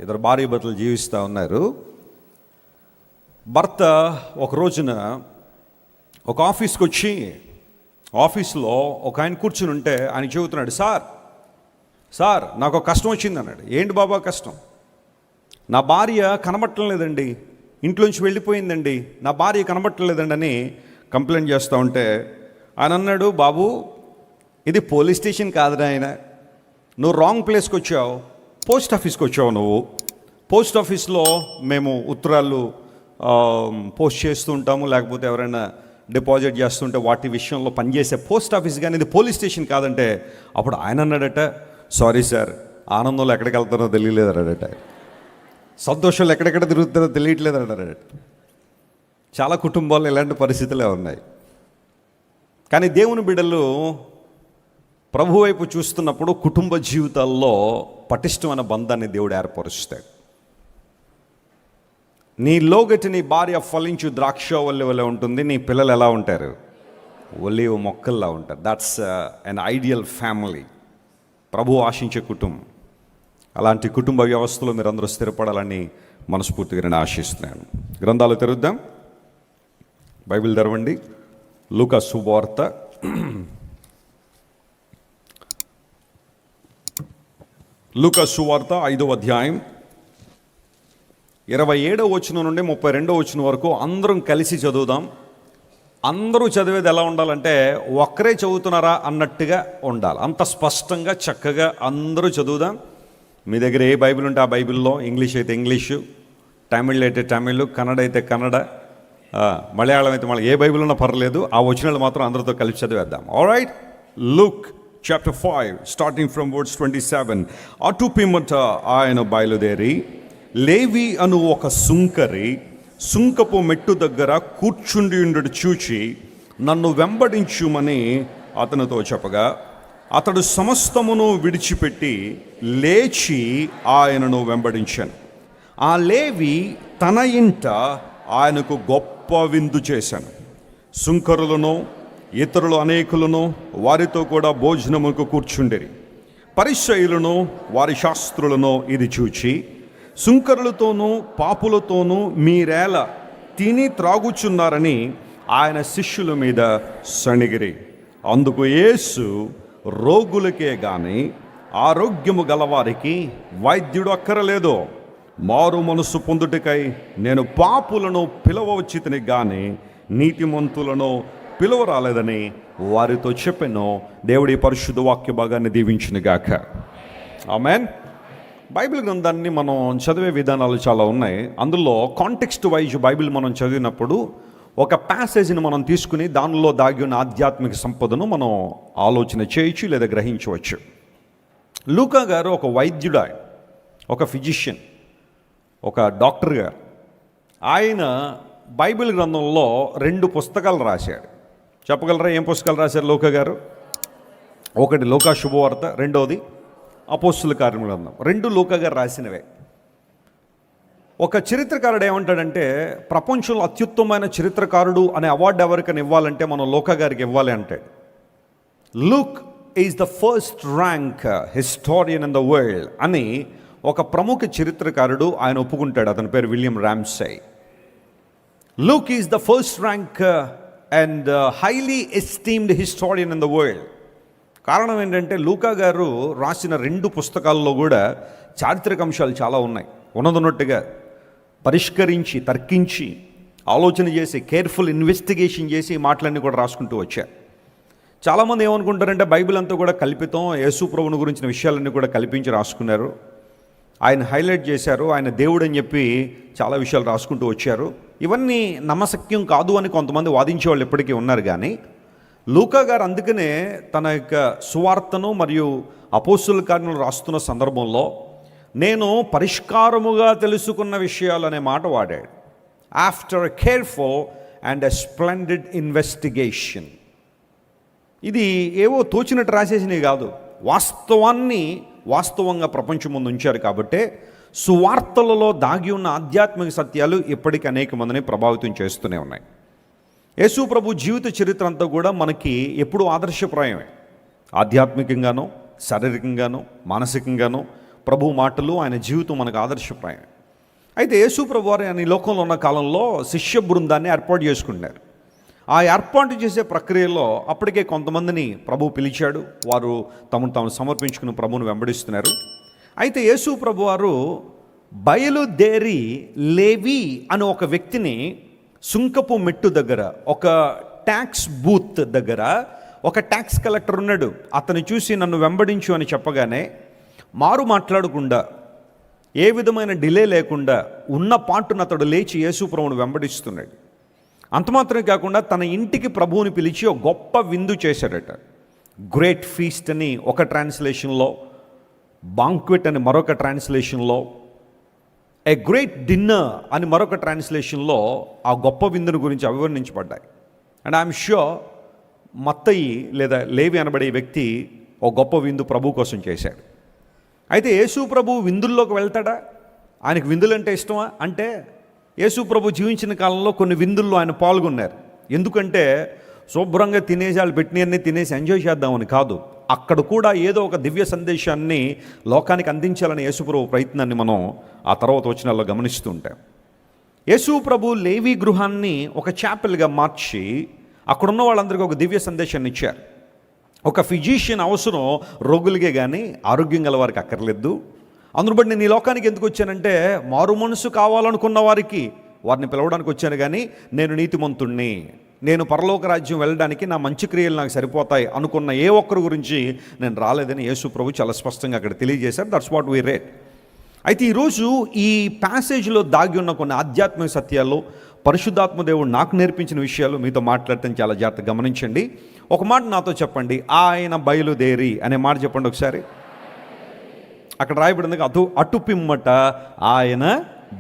ఇద్దరు భార్యాభర్తలు జీవిస్తూ ఉన్నారు. భర్త ఒక రోజున ఒక ఆఫీస్కి వచ్చి ఆఫీస్లో ఒక ఆయన కూర్చుని ఉంటే ఆయన చెబుతున్నాడు, సార్ నాకు ఒక కష్టం వచ్చింది అన్నాడు. ఏంటి బాబా కష్టం? నా భార్య కనబట్టం లేదండి, ఇంట్లోంచి వెళ్ళిపోయిందండి, నా భార్య కనబట్టం లేదండి అని కంప్లైంట్ చేస్తూ ఉంటే ఆయన అన్నాడు, బాబు ఇది పోలీస్ స్టేషన్ కాదురా ఆయన, నువ్వు రాంగ్ ప్లేస్కి వచ్చావు, పోస్ట్ ఆఫీస్కి వచ్చావు. నువ్వు పోస్ట్ ఆఫీస్లో మేము ఉత్తరాలు పోస్ట్ చేస్తూ ఉంటాము, లేకపోతే ఎవరైనా డిపాజిట్ చేస్తుంటే వాటి విషయంలో పనిచేసే పోస్ట్ ఆఫీస్, కానీ ఇది పోలీస్ స్టేషన్ కాదంటే అప్పుడు ఆయన అన్నాడట, సారీ సార్, ఆనందంలో ఎక్కడికి వెళ్తారో తెలియలేదు అన్నాడట, సంతోషంలో ఎక్కడెక్కడ తిరుగుతారో తెలియట్లేదు అన్నాడట. చాలా కుటుంబాల్లో ఇలాంటి పరిస్థితులే ఉన్నాయి. కానీ దేవుని బిడ్డలు ప్రభు వైపు చూస్తున్నప్పుడు కుటుంబ జీవితాల్లో పటిష్టమైన బంధాన్ని దేవుడు ఏర్పరుస్తాడు. నీ లోగటి నీ భార్య ఫలించు ద్రాక్షవల్లి వలె ఉంటుంది, నీ పిల్లలు ఎలా ఉంటారు? ఒలివ మొక్కల్లా ఉంటారు. దట్స్ అన్ ఐడియల్ ఫ్యామిలీ, ప్రభు ఆశించే కుటుంబం. అలాంటి కుటుంబ వ్యవస్థలో మీరు అందరూ స్థిరపడాలని మనస్ఫూర్తిగా నేను ఆశిస్తున్నాను. గ్రంథాలు తెరుద్దాం, బైబిల్ తెరవండి. లూకా శుభవార్త లూకా సువార్త 5వ అధ్యాయం 27వ వచనం నుండి 32వ వచనం వరకు అందరం కలిసి చదువుదాం. అందరూ చదివేది ఎలా ఉండాలంటే ఒక్కరే చదువుతున్నారా అన్నట్టుగా ఉండాలి, అంత స్పష్టంగా చక్కగా అందరూ చదువుదాం. మీ దగ్గర ఏ బైబిల్ ఉంటే ఆ బైబిల్లో, ఇంగ్లీష్ అయితే ఇంగ్లీషు, తమిళ్ అయితే తమిళ్, కన్నడ అయితే కన్నడ, మలయాళం అయితే మళ్ళీ ఏ బైబిల్ ఉన్నా పర్లేదు, ఆ వచనాలు మాత్రం అందరితో కలిసి చదివేద్దాం. Alright, look Chapter 5, starting from verse 27. అటు పిమ్మట ఆయన బయలుదేరి లేవి అను ఒక సుంకరి సుంకపు మెట్టు దగ్గర కూర్చుండి ఉండడు చూచి నన్ను వెంబడించుమని అతనితో చెప్పగా అతడు సమస్తమును విడిచిపెట్టి లేచి ఆయనను వెంబడించాను. ఆ లేవి తన ఇంట ఆయనకు గొప్ప విందు చేశాను. సుంకరులను ఇతరులు అనేకులను వారితో కూడా భోజనముకు కూర్చుండిరి. పరిసయ్యులను వారి శాస్త్రులను ఇది చూచి సుంకరులతోనూ పాపులతోనూ మీరేల తిని త్రాగుచున్నారని ఆయన శిష్యుల మీద సణిగిరి. అందుకు యేసు, రోగులకే గాని ఆరోగ్యము గలవారికి వైద్యుడు అక్కరలేదు, మారు మనసు పొందుటకై నేను పాపులను పిలవవచ్చితిని గాని నీతిమంతులను పిలువరాలేదని వారితో చెప్పెను. దేవుడి పరిశుద్ధ వాక్య భాగాన్ని దీవించునుగాక. ఆమేన్. బైబిల్ గ్రంథాన్ని మనం చదివే విధానాలు చాలా ఉన్నాయి. అందులో కాంటెక్స్ట్ వైజ్ బైబిల్ మనం చదివినప్పుడు ఒక ప్యాసేజ్ని మనం తీసుకుని దానిలో దాగి ఉన్న ఆధ్యాత్మిక సంపదను మనం ఆలోచన చేయొచ్చు లేదా గ్రహించవచ్చు. లూకా గారు ఒక వైద్యుడు, ఒక ఫిజిషియన్, ఒక డాక్టర్ గారు. ఆయన బైబిల్ గ్రంథంలో 2 పుస్తకాలు రాశాడు. చెప్పగలరా ఏం పుస్తకాలు రాశారు లూకా గారు? ఒకటి లూకా శుభవార్త, రెండవది అపోస్తుల కార్యముల గ్రంథం. 2 లూకా గారు రాసినవే. ఒక చరిత్రకారుడు ఏమంటాడంటే ప్రపంచంలో అత్యుత్తమైన చరిత్రకారుడు అనే అవార్డు ఎవరికైనా ఇవ్వాలంటే మనం లూకా గారికి ఇవ్వాలి అంటాడు. Luke is the first rank historian in the world అని ఒక ప్రముఖ చరిత్రకారుడు ఆయన ఒప్పుకుంటాడు. అతని పేరు William Ramsay. Luke is the first rank and highly esteemed historian in the world. కారణం ఏంటంటే లూకా గారు రాసిన 2 పుస్తకాల్లో కూడా చారిత్రక అంశాలు చాలా ఉన్నాయి. ఉన్నదన్నట్టుగా పరిష్కరించి, తర్కించి, ఆలోచన చేసి, కేర్ఫుల్ ఇన్వెస్టిగేషన్ చేసి మాటలన్నీ కూడా రాసుకుంటూ వచ్చారు. చాలామంది ఏమనుకుంటారంటే బైబిల్ అంతా కూడా కల్పితం, యేసు ప్రభువుని గురించిన విషయాలన్నీ కూడా కల్పించి రాసుకున్నారు, ఆయన హైలైట్ చేశారు, ఆయన దేవుడు అని చెప్పి చాలా విషయాలు రాసుకుంటూ వచ్చారు. ఇవన్నీ నమ్మశక్యం కాదు అని కొంతమంది వాదించే వాళ్ళు ఇప్పటికీ ఉన్నారు. కానీ లూకా గారు అందుకనే తన యొక్క సువార్తను మరియు అపోస్తుల కార్యములు రాస్తున్న సందర్భంలో నేను పరిష్కారముగా తెలుసుకున్న విషయాలు అనే మాట వాడాడు. After a careful and a splendid investigation. ఇది ఏవో తోచినట్టు రాసేసినవి కాదు, వాస్తవంగా ప్రపంచం ముందు ఉంచారు. కాబట్టే సువార్తలలో దాగి ఉన్న ఆధ్యాత్మిక సత్యాలు ఇప్పటికీ అనేక మందిని ప్రభావితం చేస్తూనే ఉన్నాయి. యేసు ప్రభు జీవిత చరిత్ర అంతా కూడా మనకి ఎప్పుడూ ఆదర్శప్రాయమే. ఆధ్యాత్మికంగానో, శారీరకంగానో, మానసికంగానో ప్రభు మాటలు, ఆయన జీవితం మనకు ఆదర్శప్రాయం. అయితే యేసు ప్రభు వారు ఆయన ఈ లోకంలో ఉన్న కాలంలో శిష్య బృందాన్ని ఏర్పాటు చేసుకున్నారు. ఆ ఏర్పాటు చేసే ప్రక్రియలో అప్పటికే కొంతమందిని ప్రభు పిలిచాడు. వారు తమను తాము సమర్పించుకుని ప్రభువును వెంబడిస్తున్నారు. అయితే యేసు ప్రభు వారు బయలుదేరి లేవి అని ఒక వ్యక్తిని సుంకపు మెట్టు దగ్గర, ఒక ట్యాక్స్ బూత్ దగ్గర ఒక ట్యాక్స్ కలెక్టర్ ఉన్నాడు. అతను చూసి నన్ను వెంబడించు అని చెప్పగానే మారు మాట్లాడకుండా, ఏ విధమైన డిలే లేకుండా ఉన్న పాటున అతడు లేచి యేసు ప్రభువును వెంబడిస్తున్నాడు. అంత మాత్రమే కాకుండా తన ఇంటికి ప్రభువుని పిలిచి ఒక గొప్ప విందు చేశాడట. గ్రేట్ ఫీస్ట్ అని ఒక ట్రాన్స్లేషన్లో, బాంక్వెట్ అని మరొక ట్రాన్స్లేషన్లో, ఏ గ్రేట్ డిన్నర్ అని మరొక ట్రాన్స్లేషన్లో ఆ గొప్ప విందుని గురించి వివరించబడ్డాయి. అండ్ ఐఎమ్ ష్యూర్ మత్తయి లేదా లేవి అనబడే వ్యక్తి ఒక గొప్ప విందు ప్రభు కోసం చేశాడు. అయితే యేసు ప్రభు విందుల్లోకి వెళ్తాడా? ఆయనకు విందులు అంటే ఇష్టమా అంటే, యేసు ప్రభు జీవించిన కాలంలో కొన్ని విందుల్లో ఆయన పాల్గొన్నారు. ఎందుకంటే శుభ్రంగా తినేసి వాళ్ళు పెట్టినవన్నీ తినేసి ఎంజాయ్ చేద్దామని కాదు, అక్కడ కూడా ఏదో ఒక దివ్య సందేశాన్ని లోకానికి అందించాలని యేసు ప్రభు ప్రయత్నాన్ని మనం ఆ తర్వాత వచనాల్లో గమనిస్తూ ఉంటాం. యేసు ప్రభు లేవి గృహాన్ని ఒక చాపెల్గా మార్చి అక్కడున్న వాళ్ళందరికీ ఒక దివ్య సందేశాన్ని ఇచ్చారు. ఒక ఫిజీషియన్ అవసరం రోగులకే కానీ ఆరోగ్యం గల వారికి అక్కర్లేదు. అందును బట్టి నేను ఈ లోకానికి ఎందుకు వచ్చానంటే, మారు మనసు కావాలనుకున్న వారికి వారిని పిలవడానికి వచ్చాను, కానీ నేను నీతిమంతుణ్ణి, నేను పరలోక రాజ్యం వెళ్ళడానికి నా మంచి క్రియలు నాకు సరిపోతాయి అనుకున్న ఏ ఒక్కరి గురించి నేను రాలేదని యేసు ప్రభు చాలా స్పష్టంగా అక్కడ తెలియజేశారు. That's what we rate. అయితే ఈరోజు ఈ ప్యాసేజ్లో దాగి ఉన్న కొన్ని ఆధ్యాత్మిక సత్యాలు, పరిశుద్ధాత్మ దేవుడు నాకు నేర్పించిన విషయాలు మీతో మాట్లాడటం చాలా జాగ్రత్తగా గమనించండి. ఒక మాట నాతో చెప్పండి, ఆయన బయలుదేరి అనే మాట చెప్పండి ఒకసారి. అక్కడ రాయబడింది అటు పిమ్మట ఆయన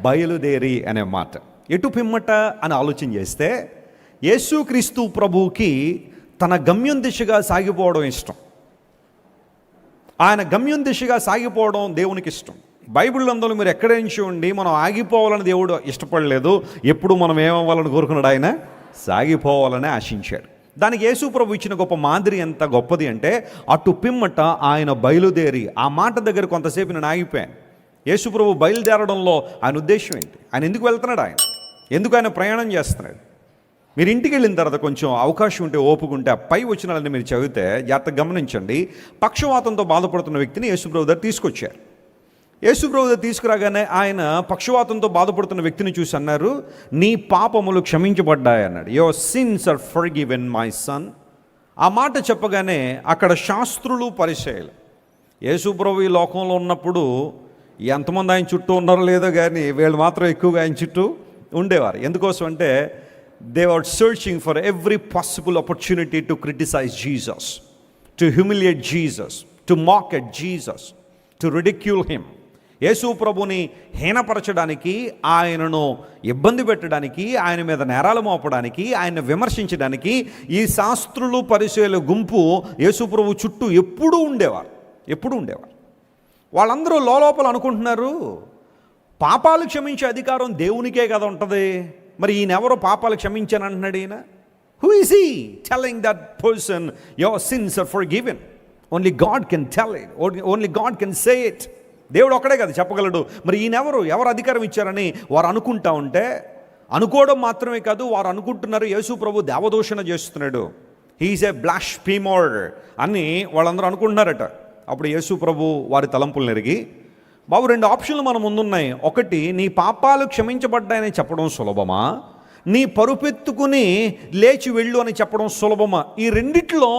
బయలుదేరి అనే మాట. ఎటు పిమ్మట అని ఆలోచన చేస్తే, యేసుక్రీస్తు ప్రభువుకి తన గమ్యం దిశగా సాగిపోవడం ఇష్టం. ఆయన గమ్యం దిశగా సాగిపోవడం దేవునికి ఇష్టం. బైబిల్ అందులో మీరు ఎక్కడ నుంచి ఉండి మనం ఆగిపోవాలని దేవుడు ఇష్టపడలేదు. ఎప్పుడు మనం ఏమవ్వాలని కోరుకున్నాడు? ఆయన సాగిపోవాలని ఆశించాడు. దానికి యేసు ప్రభు ఇచ్చిన గొప్ప మాదిరి ఎంత గొప్పది అంటే, అటు పిమ్మట ఆయన బయలుదేరి. ఆ మాట దగ్గర కొంతసేపు నేను ఆగిపోయాను. యేసు ప్రభు బయలుదేరడంలో ఆయన ఉద్దేశం ఏంటి? ఆయన ఎందుకు వెళ్తున్నాడు? ఎందుకు ఆయన ప్రయాణం చేస్తున్నాడు? మీరు ఇంటికి వెళ్ళిన తర్వాత కొంచెం అవకాశం ఉంటే, ఓపుకుంటే ఆ పై వచనాలని మీరు చదివితే జాగ్రత్తగా గమనించండి. పక్షవాతంతో బాధపడుతున్న వ్యక్తిని యేసు ప్రభు దగ్గర తీసుకొచ్చారు. యేసు ప్రభు దగ్గర తీసుకురాగానే ఆయన పక్షవాతంతో బాధపడుతున్న వ్యక్తిని చూసి అన్నారు, నీ పాపములు క్షమించబడ్డాయి అన్నాడు. Your sins are forgiven my son. ఆ మాట చెప్పగానే అక్కడ శాస్త్రులు, పరిసయ్యులు, యేసు ప్రభు ఈ లోకంలో ఉన్నప్పుడు ఎంతమంది ఆయన చుట్టూ ఉన్నారో లేదో కానీ వీళ్ళు మాత్రం ఎక్కువగా ఆయన చుట్టూ ఉండేవారు. ఎందుకోసం అంటే, they were searching for every possible opportunity to criticize Jesus, to humiliate Jesus, to mock at Jesus, to ridicule him. యేసు ప్రభుని హీనపరచడానికి, ఆయనను ఇబ్బంది పెట్టడానికి, ఆయన మీద నేరాలు మోపడానికి, ఆయన విమర్శించడానికి ఈ శాస్త్రులు, పరిసయ్యుల గుంపు యేసు ప్రభు చుట్టూ ఎప్పుడూ ఉండేవారు. వాళ్ళందరూ లోపల అనుకుంటున్నారు, పాపాలు క్షమించే అధికారం దేవునికే కదా ఉంటుంది, మరి ఈయన ఎవరో పాపాలు క్షమించాను అంటున్నాడు ఈయన. Who is he telling that person your sins are forgiven? Only God can tell it, only God can say it. దేవుడు ఒక్కడే కదా చెప్పగలడు. మరి ఈయన ఎవరు అధికారం ఇచ్చారని వారు అనుకుంటా ఉంటే, అనుకోవడం మాత్రమే కాదు, వారు అనుకుంటున్నారు యేసు ప్రభు దేవదూషణ చేస్తున్నాడు, హీఈస్ ఏ బ్లాస్ఫీమర్ అని వాళ్ళందరూ అనుకుంటున్నారట. అప్పుడు యేసు ప్రభు వారి తలంపులు నెరిగి, బాబు 2 ఆప్షన్లు మన ముందున్నాయి. ఒకటి, నీ పాపాలు క్షమించబడ్డాయని చెప్పడం సులభమా, నీ పరుపెత్తుకుని లేచి వెళ్ళు అని చెప్పడం సులభమా? ఈ రెండిట్లో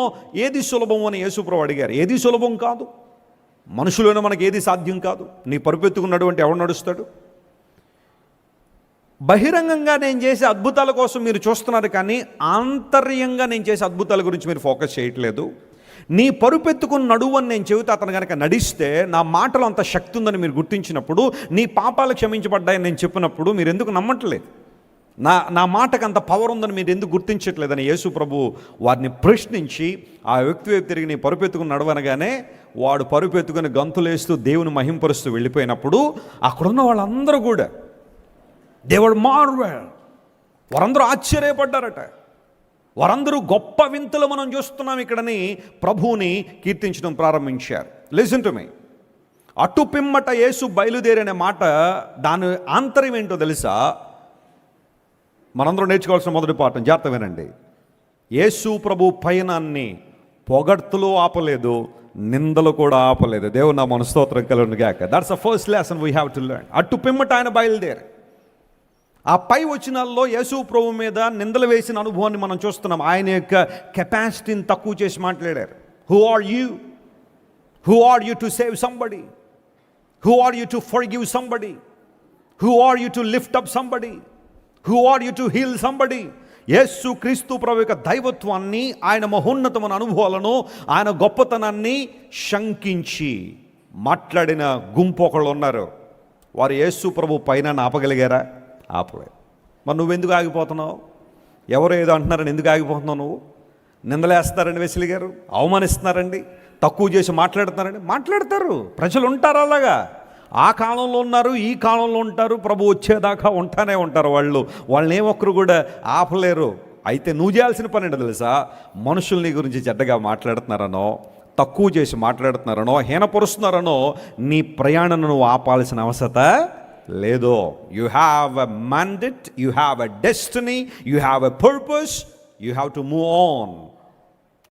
ఏది సులభం అని యేసు ప్రభు అడిగారు. ఏది సులభం కాదు, మనుషులను మనకి ఏది సాధ్యం కాదు. నీ పరుపెత్తుకున్నాడు అంటే ఎవడు నడుస్తాడు? బహిరంగంగా నేను చేసే అద్భుతాల కోసం మీరు చూస్తున్నారు, కానీ ఆంతర్యంగా నేను చేసే అద్భుతాల గురించి మీరు ఫోకస్ చేయట్లేదు. నీ పరుపెత్తుకుని నడువని నేను చెబితే అతను కనుక నడిస్తే నా మాటలో అంత శక్తి ఉందని మీరు గుర్తించినప్పుడు, నీ పాపాలు క్షమించబడ్డాయని నేను చెప్పినప్పుడు మీరు ఎందుకు నమ్మట్లేదు? నా మాటకు అంత పవర్ ఉందని మీరు ఎందుకు గుర్తించట్లేదని యేసు ప్రభు వారిని ప్రశ్నించి, ఆ వ్యక్తి వైపు తిరిగి నీ పరుపెత్తుకుని నడవనగానే వాడు పరుపెత్తుకుని గంతులేస్తూ దేవుని మహింపరుస్తూ వెళ్ళిపోయినప్పుడు అక్కడున్న వాళ్ళందరూ కూడా దేవుడు వారందరూ ఆశ్చర్యపడ్డారట. వారందరూ గొప్ప వింతలు మనం చూస్తున్నాం ఇక్కడని ప్రభువుని కీర్తించడం ప్రారంభించారు. Listen to me. అటు పిమ్మట యేసు బయలుదేరనే మాట దాని ఆంతర్యం ఏంటో తెలుసా? మనందరం నేర్చుకోవాల్సిన మొదటి పాఠం, జాగ్రత్త వినండి. యేసు ప్రభు పయనాన్ని పొగడ్తలు ఆపలేదు, నిందలు కూడా ఆపలేదు. దేవుని నామమున స్తోత్రం కలుగును గాక. That's the first lesson we have to learn. అటు పిమ్మట ఆయన బయలుదేరి ఆ పై వచనాల్లో యేసు ప్రభు మీద నిందలు వేసిన అనుభవాన్ని మనం చూస్తున్నాం. ఆయన యొక్క కెపాసిటీని తక్కువ చేసి మాట్లాడారు. Who are you? Who are you to save somebody? Who are you to forgive somebody? Who are you to lift up somebody? Who are you to heal somebody? Yesu Kreestu ప్రభు యొక్క దైవత్వాన్ని, ఆయన మహోన్నతమైన అనుభవాలను, ఆయన గొప్పతనాన్ని శంకించి మాట్లాడిన గుంపు ఒకళ్ళు ఉన్నారు. వారు యేసు ప్రభు పైన ఆపగలిగారా? ఆపలేదు. మరి నువ్వెందుకు ఆగిపోతున్నావు? ఎవరు ఏదో అంటున్నారని ఎందుకు ఆగిపోతున్నావు? నువ్వు నిందలేస్తారండి, వెసిలి గారు అవమానిస్తున్నారండి, తక్కువ చేసి మాట్లాడుతున్నారండి. మాట్లాడతారు, ప్రజలు ఉంటారు అలాగా. ఆ కాలంలో ఉన్నారు, ఈ కాలంలో ఉంటారు, ప్రభు వచ్చేదాకా ఉంటానే ఉంటారు. వాళ్ళని ఒక్కరు కూడా ఆపలేరు. అయితే నువ్వు చేయాల్సిన పని ఏంటో తెలుసా? మనుషుల్ని గురించి చెడ్డగా మాట్లాడుతున్నారనో, తక్కువ చేసి మాట్లాడుతున్నారనో, హీనపరుస్తున్నారనో నీ ప్రయాణం నువ్వు ఆపాల్సిన అవసరత లేదు. You have a mandate, you have a destiny, you have a purpose, you have to move on.